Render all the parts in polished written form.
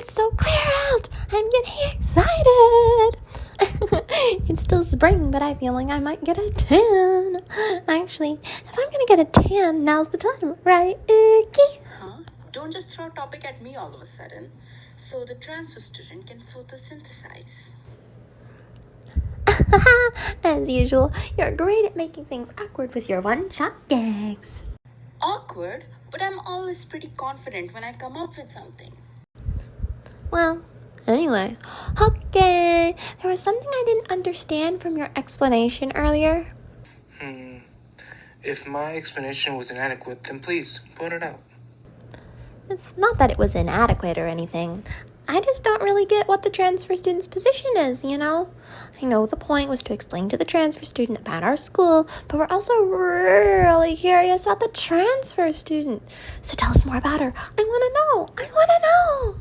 It's so clear out! I'm getting excited! It's still spring, but I feel like I might get a tan. Actually, if I'm gonna get a tan, now's the time, right, Icky? Huh? Don't just throw a topic at me all of a sudden. So the transfer student can photosynthesize. As usual, you're great at making things awkward with your one-shot gags. Awkward, but I'm always pretty confident when I come up with something. Well, anyway, okay, there was something I didn't understand from your explanation earlier. If my explanation was inadequate, then please, point it out. It's not that it was inadequate or anything. I just don't really get what the transfer student's position is, you know? I know the point was to explain to the transfer student about our school, but we're also really curious about the transfer student. So tell us more about her. I want to know.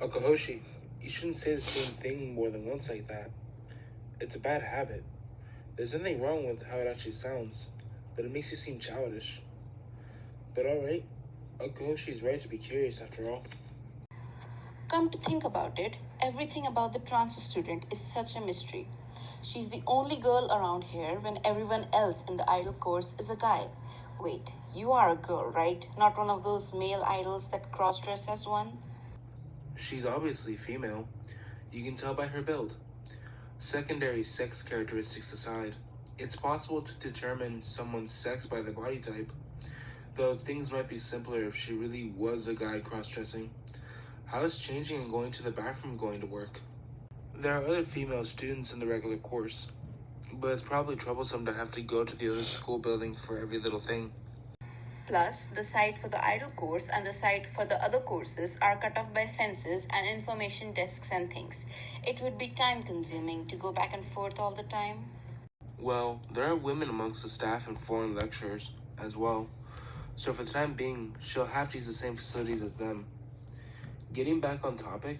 Okahoshi, you shouldn't say the same thing more than once like that. It's a bad habit. There's nothing wrong with how it actually sounds, but it makes you seem childish. But alright, Okahoshi's right to be curious after all. Come to think about it, everything about the transfer student is such a mystery. She's the only girl around here when everyone else in the idol course is a guy. Wait, you are a girl, right? Not one of those male idols that cross-dress as one? She's obviously female. You can tell by her build. Secondary sex characteristics aside, it's possible to determine someone's sex by their body type, though things might be simpler if she really was a guy cross-dressing. How is changing and going to the bathroom going to work? There are other female students in the regular course, but it's probably troublesome to have to go to the other school building for every little thing. Plus, the site for the idol course and the site for the other courses are cut off by fences and information desks and things. It would be time-consuming to go back and forth all the time. Well, there are women amongst the staff and foreign lecturers as well, so for the time being, she'll have to use the same facilities as them. Getting back on topic,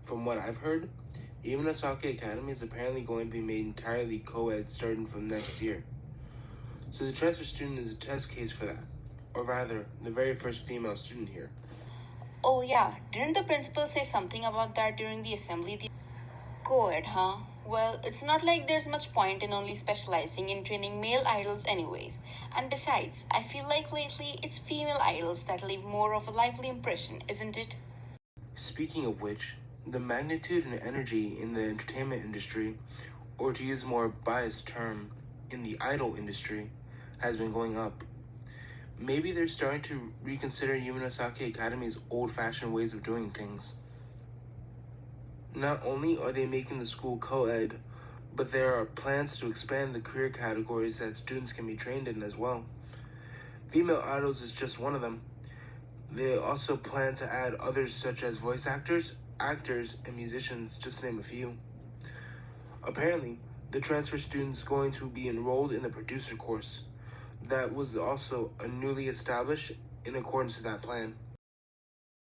from what I've heard, Yamanasake Academy is apparently going to be made entirely co-ed starting from next year. So the transfer student is a test case for that, or rather, the very first female student here. Oh yeah, didn't the principal say something about that during the assembly? Co-ed, huh? Well, it's not like there's much point in only specializing in training male idols anyways. And besides, I feel like lately it's female idols that leave more of a lively impression, isn't it? Speaking of which, the magnitude and energy in the entertainment industry, or to use a more biased term, in the idol industry, has been going up. Maybe they're starting to reconsider Yamanasake Academy's old-fashioned ways of doing things. Not only are they making the school co-ed, but there are plans to expand the career categories that students can be trained in as well. Female idols is just one of them. They also plan to add others such as voice actors, and musicians, just to name a few. Apparently, the transfer student's going to be enrolled in the producer course. That was also a newly established in accordance to that plan.